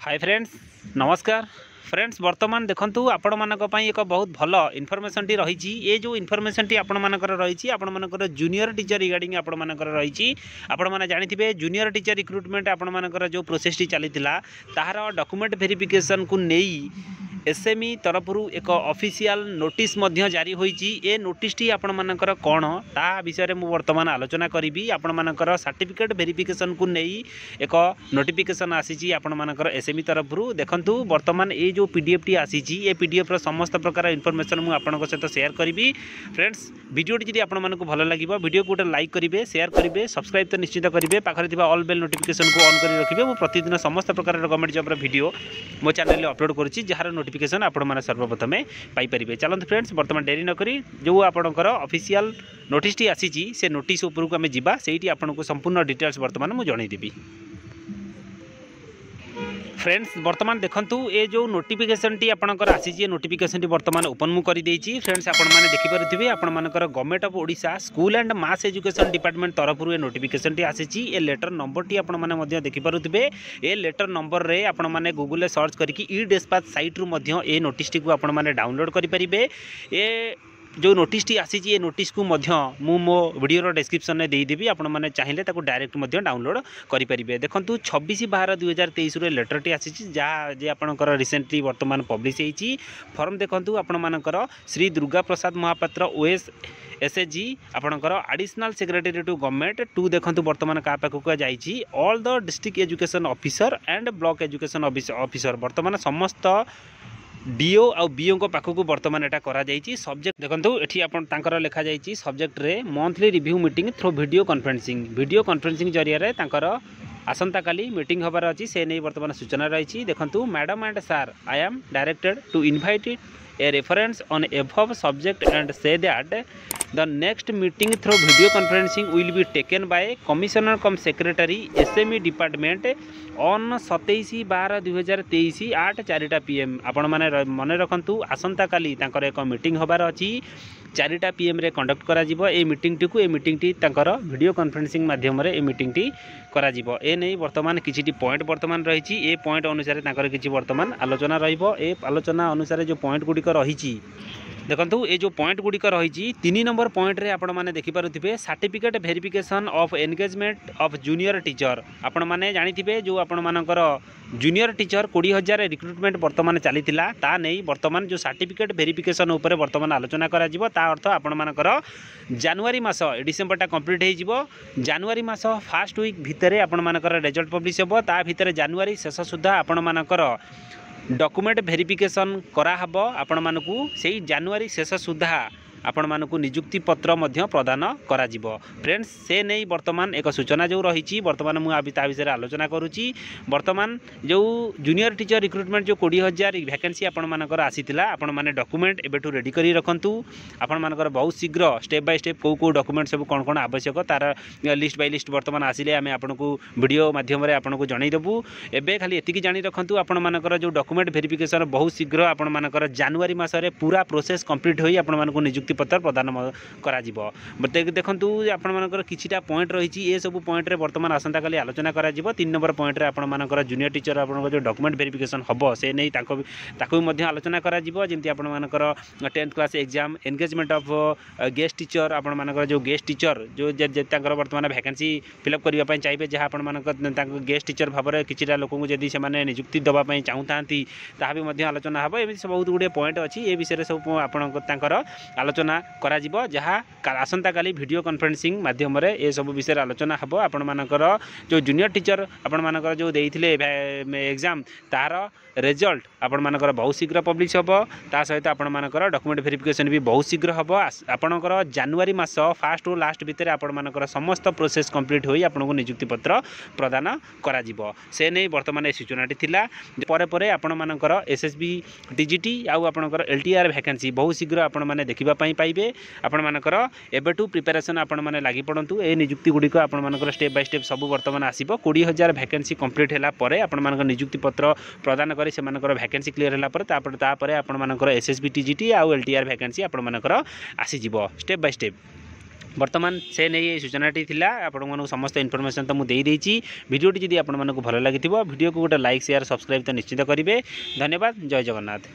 Hi friends नमस्कार friends वर्तमान देखंतु आपण मानक पई एक बहुत भल इनफॉरमेशन टी रही ये जो इनफॉरमेशन टी आपण मानकर रही आपण मानकर जूनियर टीचर रिगार्डिंग आपण मानकर रही आपण माने जानिथिबे जूनियर टीचर रिक्रुटमेंट आपण मानकर जो प्रोसेस टी चलीतिला ताहार डॉक्यूमेंट वेरिफिकेशन को नेई एसएमई तरफ एक ऑफिशियल नोटिस जारी होईची ए नोटिस टी आपण मानकर कोन ता विषय में वर्तमान आलोचना करी आपण मानकर सर्टिफिकेट वेरिफिकेशन को नेई एक नोटिफिकेशन आसीची आपण मानकर एसएमई तरफ देखंतु वर्तमान ए जो पीडीएफ टी आसीची ए पीडीएफ रो समस्त प्रकार इनफॉरमेशन मु आपन सहित शेयर करी फ्रेंड्स वीडियो टी आपण मानक भल लागिबो वीडियो को लाइक करेंगे शेयर करेंगे सब्सक्राइब तो निश्चित करेंगे पाखरे थिबा ऑल बेल नोटिफिकेशन को ऑन कर रखिबे मु प्रतिदिन समस्त प्रकार गवर्नमेंट जॉब रो वीडियो मो चैनल में अपलोड करुच्ची जार नोटिफिकेशन आपण माने सर्वप्रथम पाइपर चलते फ्रेंड्स वर्तमान डेरी नकरी जो आपणकर ऑफिशियल नोटिस टी आसीची से नोटिस उपरको आम जा से आपको संपूर्ण डिटेल्स वर्तमान मुझे जनईदेवी फ्रेंड्स वर्तमान देखंतु ए जो नोटिफिकेशन टी आपणकर आसी नोटिफिकेशन टी वर्तमान ओपन मु कर देछि फ्रेंड्स आपण माने देखि पारुथिबे आपण मानकर government of Odisha school and mass education department तरफ ए नोटिफिकेशन टी आसी ए लेटर नंबर टी आपण माने मध्य देखि पारुथिबे ए लेटर नंबर रे आपण माने गूगल रे सर्च करके ई डिस्पैच साइट रु मध्य ए नोटिस टी को आपण माने डाउनलोड करि परिबे ए जो नोटिस टी आसी ये नोटिस को मु मो वीडियो डिस्क्रिप्शन में देदेवी आपण मैंने चाहिए डायरेक्ट डाउनलोड करेंगे देखो 26/12/2023 लेटर टी आसी जे आपणकर रिसेंटली वर्तमान पब्लिश होती फॉर्म देखु आपण मानकर श्री दुर्गा प्रसाद महापात्र ओएस एसएचजी आपणकर एडिशनल सेक्रेटरी टू गवर्नमेंट टू देखो वर्तमान क्या पाखक जाइए all the district education officer and block education officer वर्तमान समस्त डीओ आउ बीओ को पाखक वर्तमान एटा करा जाइए सब्जेक्ट देखो ये आपंकर लिखा जाइए सब्जेक्ट रे monthly review meeting through video conferencing जरिया तांकर आसंता काली मीटिंग होबार अच्छी से नहीं वर्तमान सूचना रही देखो madam and sir I am directed to invite a reference on above subject and say that the next meeting through video conferencing will be taken by commissioner cum secretary SME department on 27/12/2023 at 4टा PM आपण माने मन रखंतु आसंता काली तांकर एक meeting होबार अछि 4टा PM रे conduct करा जिवो ए मीटिंग टी को ए मीटिंग टी तांकर वीडियो कॉन्फ्रेंसिंग माध्यम रे ए मीटिंग टी करा जिवो ए नै वर्तमान किछि पॉइंट वर्तमान रही ए पॉइंट अनुसार तांकर किछि वर्तमान आलोचना रहिबो ए आलोचना अनुसार जो पॉइंट गुडी रही देखो ये जो पॉइंट गुड़िक रही 3 नंबर पॉइंट रे आपण माने देखि पारुथिबे certificate verification of engagement of junior teacher आपण माने जानिथिबे जो आपण मानकर जूनियर टीचर 20,000 रिक्रुटमेंट वर्तमान चलीथिला ता नहीं वर्तमान जो सर्टिफिकेट वेरिफिकेशन उपरे वर्तमान आलोचना करा जिवो ता अर्थ आपण मानकर जनवरी मास डिसेंबर टा कंप्लीट हे जिवो जनवरी मास फर्स्ट वीक भितरे आपण मानकर रिजल्ट पब्लिश हेबो ता भितरे जनवरी शेष सुधा आपण मानकर डॉक्यूमेंट वेरिफिकेशन कराहब आपण मानकू से जनवरी शेष सुधा आपण मानकू नियुक्ति पत्र मध्य प्रदान करा जिवो फ्रेंड्स से नहीं वर्तमान एक सूचना जो रही वर्तमान मुझे ता विषय आलोचना करुच्ची वर्तमान जो जूनियर टीचर रिक्रुटमेंट जो 20,000 वैकेंसी आपण मानकर आसीथिला आपण माने डॉक्यूमेंट एबेठू रेडी करी रखंतु आपण मानकर बहुत शीघ्र स्टेप बाय स्टेप को डॉक्यूमेंट सब कौन कौन आवश्यक तार लिस्ट बाय लिस्ट वर्तमान आसिले आमे आपनको वीडियो माध्यम रे आपनको जणाई देबू एबे खाली एतिकी जानी रखंतु आपण मानकर जो डॉक्यूमेंट वेरिफिकेशन बहुत शीघ्र आपण मानकर जनवरी मासरे पूरा प्रोसेस कंप्लीट होई आपण मानको नियुक्ति पत्र प्रदान करा जिवो देखंतु आपण मानकर किछिटा पॉइंट रही ए सब पॉइंट रे वर्तमान आसंता काली आलोचना करा जिवो 3 नंबर पॉइंट रे आपण मानकर जूनियर टीचर आपण जो डॉक्यूमेंट वेरिफिकेशन हबो से नै ताको मध्ये आलोचना करा जिवो जेंति आपण मानकर 10th class exam engagement of guest teacher आपण मानकर जो गेस्ट टीचर जो तांकर वर्तमान वैकेंसी फिलअप करिवा पई चाहिबे जहा आपण मानकर तांको गेस्ट टीचर भाबरे किछिटा लोकन को जदी से माने नियुक्ति दबा पई चाहुतांती ताहा भी मध्ये आलोचना हबो एमि बहुत गुडे पॉइंट अछि ए विषय सब आपण तांकर आलोचना करा जिवो जहा आसंता काली वीडियो कॉन्फ्रेंसिंग माध्यम रे ए सब विषय आलोचना हबो आपण मानकर जो जूनियर टीचर आपण मानकर जो देइथिले एग्जाम तार रिजल्ट आपण मानकर बहुत शीघ्र पब्लिश हबो ता सहित आपण मानकर डॉक्यूमेंट वेरिफिकेशन भी बहुत शीघ्र हबो आपणकर जनवरी मास फर्स्ट और लास्ट भितर आपण मानकर समस्त प्रोसेस कंप्लीट होई आपनको नियुक्ति पत्र प्रदान करा जिवो से नै वर्तमान ए सूचनाटी थिला परे परे आपण मानकर एसएसबी टीजीटी आउ आपणकर एलटीआर वैकेंसी बहुत शीघ्र आपण माने देखिबा पई पाइबे आपण मानकर एबेटू प्रिपरेशन आपण माने लागि पड़ंतु ए नियुक्ति गुडी को आपण मानकर स्टेप बाय स्टेप सब वर्तमान आसीबो 20,000 वैकेंसी कंप्लीट हैला परे आपण मानकर नियुक्ति पत्र प्रदान करी से मानकर वैकेंसी क्लियर हैला परे तापर आपण मानकर एसएसबी टीजीटी आउ एलटीआर वैकेंसी आपण मानकर आसी जिवो स्टेप बाय स्टेप बर्तमान से नहीं सूचनाटी थिला आपण समस्त इनफॉरमेशन तो मुझे देदेची वीडियोटी जदि आपण भल लगी वीडियो को गोटे लाइक शेयर सब्सक्राइब तो निश्चित करेंगे। धन्यवाद। जय जगन्नाथ।